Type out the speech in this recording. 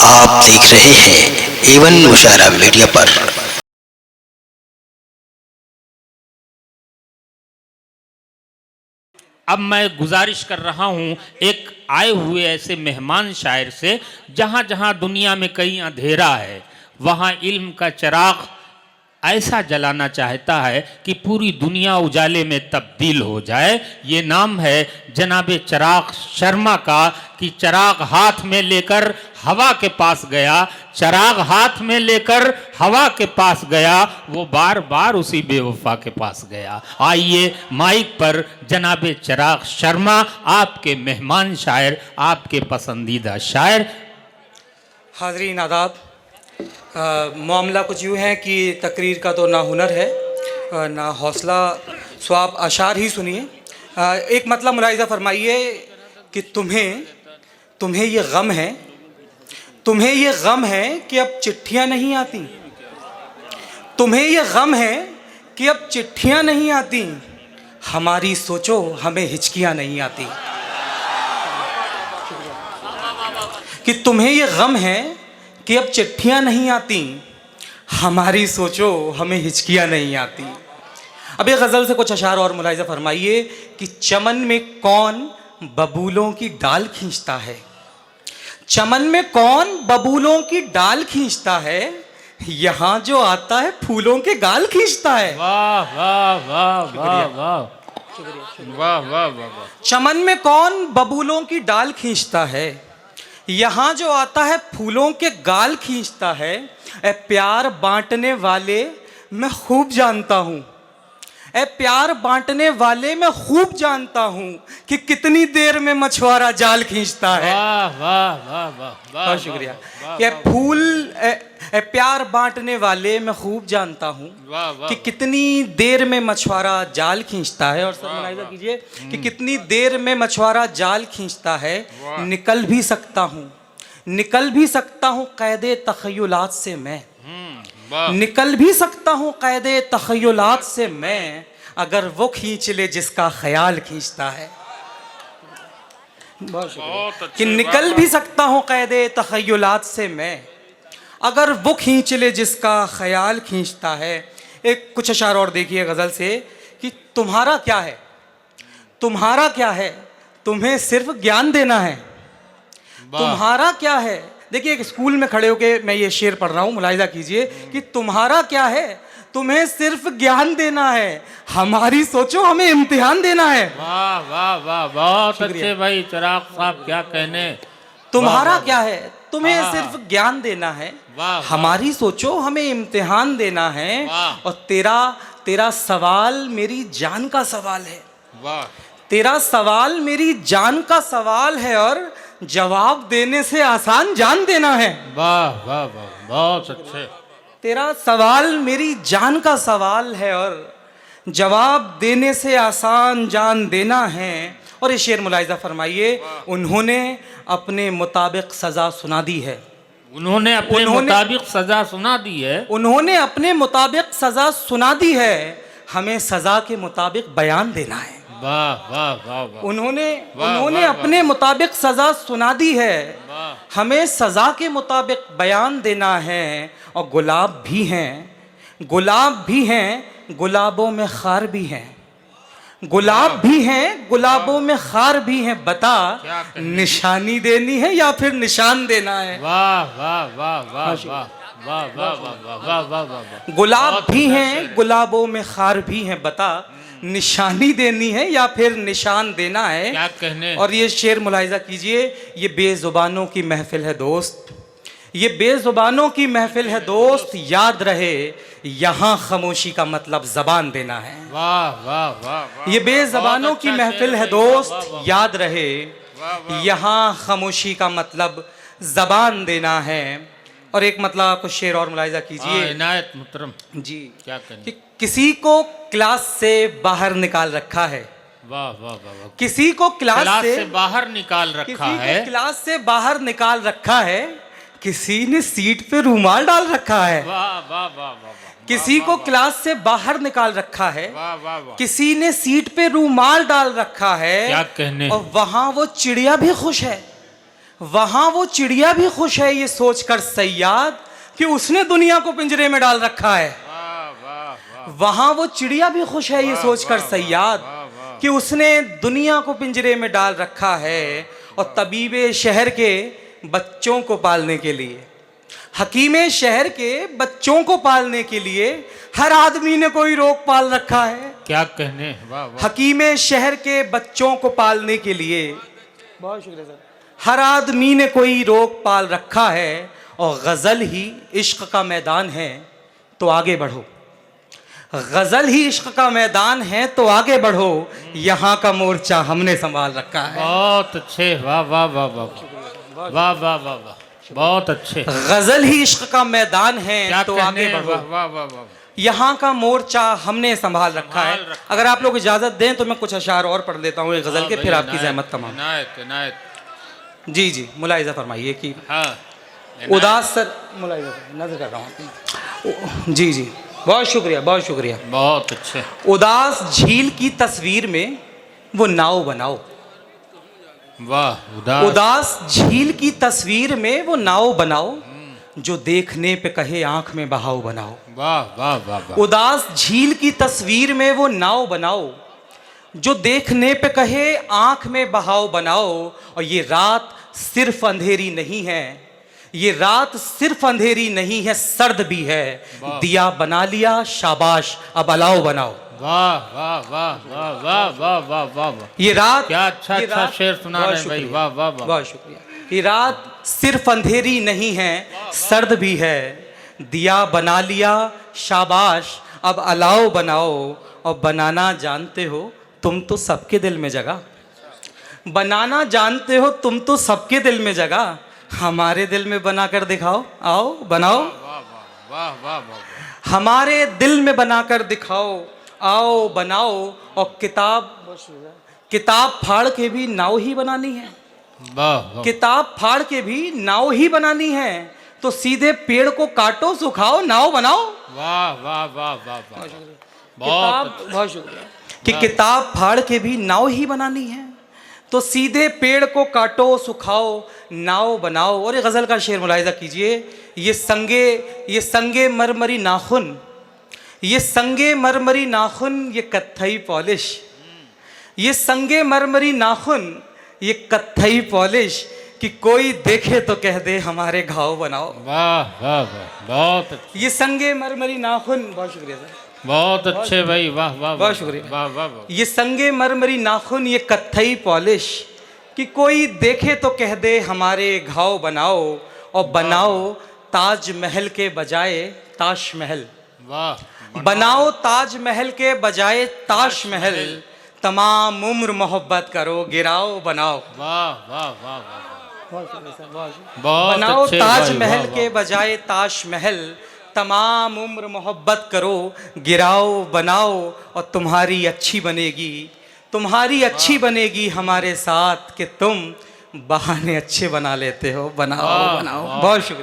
आप देख रहे हैं एवन मुशायरा मीडिया पर। अब मैं गुजारिश कर रहा हूँ एक आए हुए ऐसे मेहमान शायर से, जहाँ जहाँ दुनिया में कहीं अंधेरा है वहाँ इल्म का चिराग ऐसा जलाना चाहता है कि पूरी दुनिया उजाले में तब्दील हो जाए। ये नाम है जनाबे चिराग शर्मा का कि चिराग हाथ में लेकर हवा के पास गया, चिराग हाथ में लेकर हवा के पास गया, वो बार बार उसी बेवफा के पास गया। आइए माइक पर जनाबे चिराग शर्मा, आपके मेहमान शायर, आपके पसंदीदा शायर। हाज़रीन आदाब। मामला कुछ यूँ है कि तकरीर का तो ना हुनर है ना हौसला, सो आप अशार ही सुनिए। एक मतलब मुलाहिज़ा फरमाइए कि तुम्हें ये गम है, तुम्हें ये गम है कि अब चिट्ठियाँ नहीं आती, तुम्हें ये गम है कि अब चिट्ठियाँ नहीं आती, हमारी सोचो हमें हिचकियाँ नहीं आती। कि तुम्हें ये गम है कि अब चिट्ठियाँ नहीं आती, हमारी सोचो हमें हिचकियाँ नहीं आती। अब ये गज़ल से कुछ अशार और मुलाहिज़ा फरमाइए कि चमन में कौन बबूलों की डाल खींचता है, चमन में कौन बबूलों की डाल खींचता है, यहाँ जो आता है फूलों के गाल खींचता है। वाह वाह वाह वाह वाह, वाह वाह वाह। चमन में कौन बबूलों की डाल खींचता है, यहाँ जो आता है फूलों के गाल खींचता है। ए प्यार बांटने वाले मैं खूब जानता हूँ, ए प्यार बांटने वाले मैं खूब जानता हूँ कि कितनी देर में मछुआरा जाल खींचता है। वाह वाह वाह वाह, बहुत शुक्रिया। ये फूल प्यार बांटने वाले मैं खूब जानता हूँ कि कितनी देर में मछुआरा जाल खींचता है। और सब मुलाहिज़ा कीजिए कि कितनी देर में मछुआरा जाल खींचता है। निकल भी सकता हूँ, निकल भी सकता हूँ क़ैदे तख़य्युलात से मैं, निकल भी सकता हूँ क़ैदे तख़य्युलात से मैं, अगर वो खींच ले जिसका ख्याल खींचता है। बहुत कि निकल भी सकता हूँ क़ैदे तख़य्युलात से मैं, अगर वो खींच ले जिसका ख्याल खींचता है। एक कुछ अशार और देखिए गज़ल से कि तुम्हारा क्या है, तुम्हारा क्या है, तुम्हें सिर्फ ज्ञान देना है, तुम्हारा क्या है। देखिए एक स्कूल में खड़े होके मैं ये शेर पढ़ रहा हूँ, मुलाहिज़ा कीजिए कि तुम्हारा क्या है, तुम्हें सिर्फ ज्ञान देना है, हमारी सोचो हमें इम्तिहान देना है। वाह वाह वाह, बहुत अच्छे भाई चिराग साहब, क्या कहने। तुम्हारा क्या है, तुम्हें सिर्फ ज्ञान देना है, हमारी सोचो हमें इम्तिहान देना है। और तेरा सवाल मेरी जान का सवाल है, तेरा सवाल मेरी जान का सवाल है, और जवाब देने से आसान जान देना है। वाह वाह वाह, बहुत अच्छे। तेरा सवाल मेरी जान का सवाल है और जवाब देने से आसान जान देना है। और ये शेर मुलाहिज़ा फरमाइए, उन्होंने अपने मुताबिक सज़ा सुना दी है, उन्होंने अपने मुताबिक सज़ा सुना दी है, उन्होंने अपने मुताबिक सज़ा सुना दी है, हमें सज़ा के मुताबिक बयान देना है। वाह वाह वाह वाह। उन्होंने अपने मुताबिक सज़ा सुना दी है, हमें सज़ा के मुताबिक बयान देना है। और गुलाब भी हैं, गुलाब भी हैं, गुलाबों में खार भी हैं, गुलाब भी हैं, गुलाबों में खार भी हैं, बता निशानी देनी है या फिर निशान देना है। वाह वाह वाह वाह वाह वाह वाह वाह वाह वाह। गुलाब भी हैं, गुलाबों में खार भी हैं, बता निशानी देनी है या फिर निशान देना है। क्या कहने। और ये शेर मुलाहिज़ा कीजिए, ये बेज़ुबानों की महफिल है दोस्त, ये बेज़ुबानों की महफिल है दोस्त, याद रहे यहाँ खामोशी का मतलब ज़बान देना है। वाह वाह वाह। ये बेज़ुबानों की महफिल है दोस्त, याद रहे यहाँ खामोशी का मतलब ज़बान देना है। और एक मतलब आपको शेर और मुलाहिज़ा कीजिए। इनायत मुहतरम जी, क्या कहने। कि किसी को क्लास से बाहर निकाल रखा है, वाह वाह वाह, किसी को क्लास से बाहर निकाल रखा है, क्लास से बाहर निकाल रखा है, किसी ने सीट पे रूमाल डाल रखा है। वाह वाह वाह वाह। किसी को क्लास से बाहर निकाल रखा है, वाह वाह वाह। किसी ने सीट पे रूमाल डाल रखा है। क्या कहने। और वहां वो चिड़िया भी खुश है, वहां वो चिड़िया भी खुश है ये सोचकर सयाद कि उसने दुनिया को पिंजरे में डाल रखा है। वहां वो चिड़िया भी खुश है ये सोचकर सयाद कि उसने दुनिया को पिंजरे में डाल रखा है। और तबीबे शहर के बच्चों को पालने के लिए, हकीमे शहर के बच्चों को पालने के लिए हर आदमी ने कोई रोग पाल रखा है। क्या कहने, वाह वाह। हकीमे शहर के बच्चों को पालने के लिए, बहुत शुक्रिया सर, हर आदमी ने कोई रोग पाल रखा है। और गज़ल ही इश्क का मैदान है तो आगे बढ़ो, गज़ल ही इश्क का मैदान है तो आगे बढ़ो, यहाँ का मोर्चा हमने संभाल रखा है। बहुत अच्छे, वाह वाह वाह वाह वाह वाह वाह वाह वाह, बहुत अच्छे। गज़ल ही इश्क का मैदान है क्या तो कहने, आगे बढ़ो, वाह वाह वाह वाह। यहाँ का मोर्चा हमने संभाल रखा है। संभाल रखा अगर आप लोग इजाजत दें तो मैं कुछ अशार और पढ़ लेता हूँ एक गज़ल के, फिर आपकी जहमत तमाम। इनायत इनायत। जी जी, मुलाहिजा फरमाइए कि हाँ, उदास सर, मुलाहिजा नजर कर रहा हूँ। जी जी, बहुत शुक्रिया, बहुत शुक्रिया। बहुत अच्छे। उदास झील की तस्वीर में वो नाव बनाओ, वाह। उदास झील की तस्वीर में वो नाव बनाओ, जो देखने पे कहे आंख में बहाव बनाओ। वाह वाह वाह वाह। उदास झील की तस्वीर में वो नाव बनाओ, जो देखने पे कहे आंख में बहाव बनाओ। और ये रात सिर्फ अंधेरी नहीं है, ये रात सिर्फ अंधेरी नहीं है, सर्द भी है। दिया बना लिया शाबाश, अब अलाव बनाओ। वाह वाह वाह वाह वाह वाह वाह वाह वाह। ये रात, क्या अच्छा ये अच्छा रात- शेर सुना बहुत रहे हैं भाई, शुक्रिया, वाह वाह वाह। बहुत शुक्रिया। ये रात सिर्फ अंधेरी नहीं है, सर्द भी है। दिया बना लिया शाबाश, अब अलाव बनाओ। और बनाना जानते हो तुम तो सबके दिल में जगह, बनाना जानते हो तुम तो सबके दिल में जगह। हमारे दिल में बनाकर दिखाओ, आओ बनाओ। वाह वाह वाह वाह। हमारे दिल में बनाकर दिखाओ, आओ बनाओ। और किताब फाड़ के भी नाव ही बनानी है, वाह वाह। किताब फाड़ के भी नाव ही बनानी है। तो सीधे पेड़ को काटो सुखाओ, नाव बनाओ। वाह वाह वाह वाह वाह। बहुत शुक्रिया। कि किताब फाड़ के भी नाव ही बनानी है, तो सीधे पेड़ को काटो सुखाओ, नाव बनाओ। और ये गज़ल का शेर मुलाहिजा कीजिए। ये संगे मरमरी नाखून, ये संगे मरमरी नाखून, ये कत्थई पॉलिश, ये संगे मरमरी नाखून, ये कत्थई पॉलिश। कि कोई देखे तो कह दे हमारे घाव बनाओ। वाह वाह वाह, बहुत अच्छे, ये संगे मरमरी नाखून, बहुत शुक्रिया सर, बहुत अच्छे भाई, वाह वाह। बहुत शुक्रिया। वाह वाह वाह। ये संगे मरमरी नाखून, ये कत्थई पॉलिश। कि कोई देखे तो कह दे हमारे घाव बनाओ। और बनाओ ताजमहल के बजाय ताजमहल, वाह। बनाओ ताजमहल के बजाय ताजमहल। तमाम उम्र मोहब्बत करो, गिराओ बनाओ। वाह वाह वाह वाह। बहुत बनाओ अच्छे भाई, ताजमहल वाह, के बजाय ताजमहल। तमाम उम्र मोहब्बत करो, गिराओ बनाओ। और तुम्हारी अच्छी बनेगी, तुम्हारी अच्छी बनेगी हमारे साथ। कि तुम बहाने अच्छे बना लेते हो, बनाओ बनाओ। बहुत शुक्रिया।